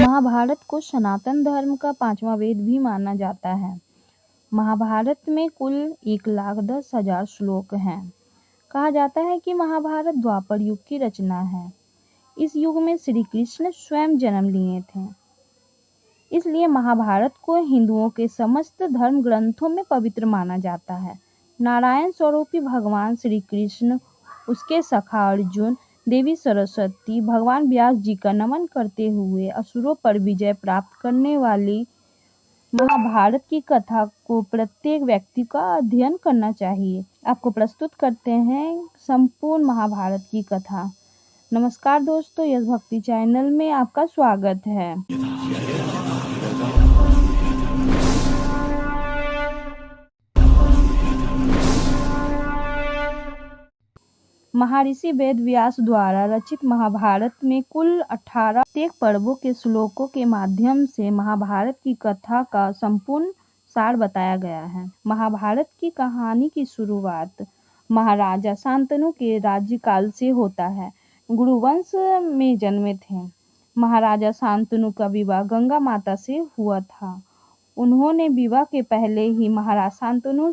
महाभारत को सनातन धर्म का 5वां वेद भी माना जाता है। महाभारत में कुल 1,10,000 श्लोक हैं। कहा जाता है कि महाभारत द्वापर युग की रचना है। इस युग में श्री कृष्ण स्वयं जन्म लिए थे, इसलिए महाभारत को हिंदुओं के समस्त धर्म ग्रंथों में पवित्र माना जाता है। नारायण स्वरूपी भगवान श्री कृष्ण, उसके सखा अर्जुन, देवी सरस्वती, भगवान व्यास जी का नमन करते हुए असुरों पर विजय प्राप्त करने वाली महाभारत की कथा को प्रत्येक व्यक्ति का अध्ययन करना चाहिए। आपको प्रस्तुत करते हैं संपूर्ण महाभारत की कथा। नमस्कार दोस्तों, यश भक्ति चैनल में आपका स्वागत है। महर्षि वेद व्यास द्वारा रचित महाभारत में कुल 18 प्रत्येक पर्वों के श्लोकों के माध्यम से महाभारत की कथा का संपूर्ण सार बताया गया है। महाभारत की कहानी की शुरुआत महाराजा शांतनु के राज्यकाल से होता है। गुरुवंश में जन्मे थे। महाराजा शांतनु का विवाह गंगा माता से हुआ था। उन्होंने विवाह के पहले ही महाराज शांतनु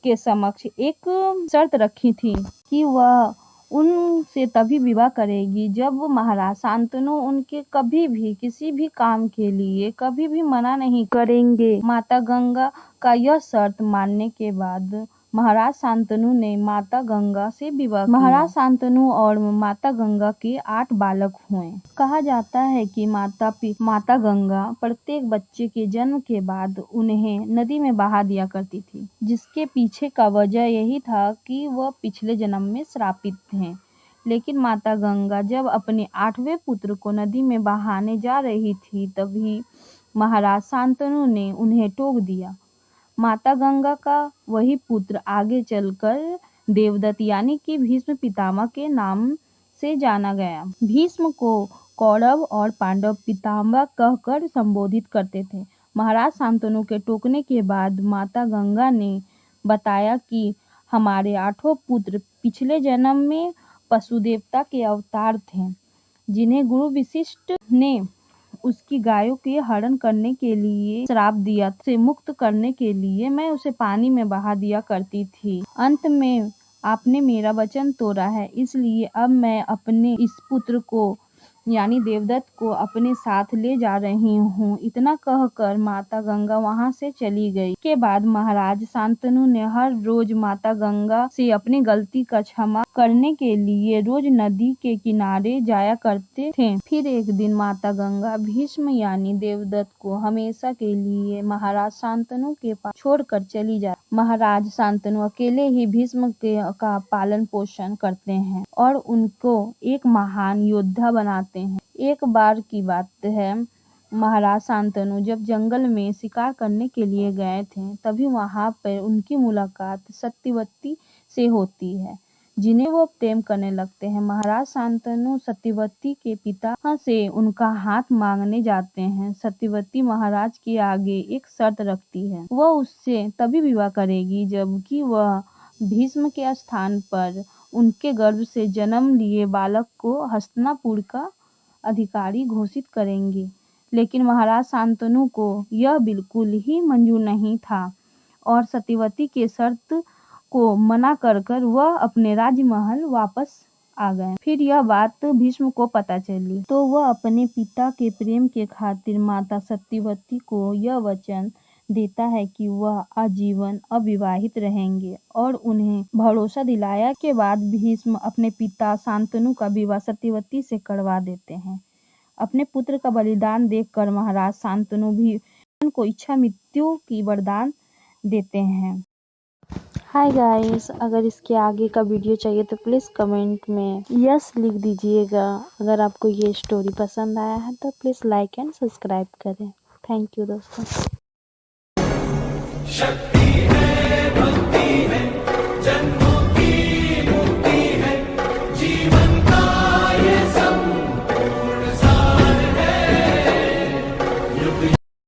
के समक्ष एक शर्त रखी थी कि वह उनसे तभी विवाह करेगी जब महाराज शांतनु उनके कभी भी किसी भी काम के लिए कभी भी मना नहीं करेंगे। माता गंगा का यह शर्त मानने के बाद महाराज शांतनु ने माता गंगा से विवाह किया। महाराज शांतनु और माता गंगा के 8 बालक हुए। कहा जाता है कि माता गंगा प्रत्येक बच्चे के जन्म के बाद उन्हें नदी में बहा दिया करती थी, जिसके पीछे का वजह यही था कि वह पिछले जन्म में श्रापित थे। लेकिन माता गंगा जब अपने 8वें पुत्र को नदी में बहाने जा रही थी, तभी महाराज शांतनु ने उन्हें टोक दिया। माता गंगा का वही पुत्र आगे चलकर देवदत्त यानी कि भीष्म पितामह के नाम से जाना गया। भीष्म को कौरव और पांडव पितामह कहकर संबोधित करते थे। महाराज शांतनु के टोकने के बाद माता गंगा ने बताया कि हमारे 8 पुत्र पिछले जन्म में पशु देवता के अवतार थे, जिन्हें गुरु वशिष्ठ ने उसकी गायों के हरण करने के लिए श्राप दिया। से मुक्त करने के लिए मैं उसे पानी में बहा दिया करती थी। अंत में आपने मेरा वचन तोड़ा है, इसलिए अब मैं अपने इस पुत्र को यानी देवदत्त को अपने साथ ले जा रही हूँ। इतना कहकर माता गंगा वहाँ से चली गई। के बाद महाराज शांतनु ने हर रोज माता गंगा से अपनी गलती का क्षमा करने के लिए रोज नदी के किनारे जाया करते थे। फिर एक दिन माता गंगा भीष्म यानी देवदत्त को हमेशा के लिए महाराज शांतनु के पास छोड़कर चली जाती। महाराज शांतनु अकेले ही भीष्म का पालन पोषण करते हैं और उनको एक महान योद्धा बनाते हैं। एक बार की बात है, महाराज शांतनु जब जंगल में शिकार करने के लिए गए थे, तभी वहां पर उनकी मुलाकात सत्यवती से होती है, जिन्हें वो प्रेम करने लगते हैं। महाराज शांतनु सत्यवती के पिता से उनका हाथ मांगने जाते हैं। सत्यवती महाराज के आगे एक शर्त रखती है, वह उससे तभी विवाह करेगी जबकि वह भीष्म के स्थान पर उनके गर्भ से जन्म लिए बालक को हस्तिनापुर का अधिकारी घोषित करेंगे। लेकिन महाराज शांतनु को यह बिल्कुल ही मंजूर नहीं था और सत्यवती के शर्त को मना कर वह अपने राजमहल वापस आ गए। फिर यह बात भीष्म को पता चली तो वह अपने पिता के प्रेम के खातिर माता सत्यवती को यह वचन देता है कि वह आजीवन अविवाहित रहेंगे और उन्हें भरोसा दिलाया के बाद भीष्म अपने पिता शांतनु का विवाह सत्यवती से करवा देते हैं। अपने पुत्र का बलिदान देखकर महाराज शांतनु भी को इच्छा मृत्यु की वरदान देते हैं। हाय गाइस, अगर इसके आगे का वीडियो चाहिए तो प्लीज़ कमेंट में यस लिख दीजिएगा। अगर आपको ये स्टोरी पसंद आया है तो प्लीज़ लाइक एंड सब्सक्राइब करें। थैंक यू दोस्तों।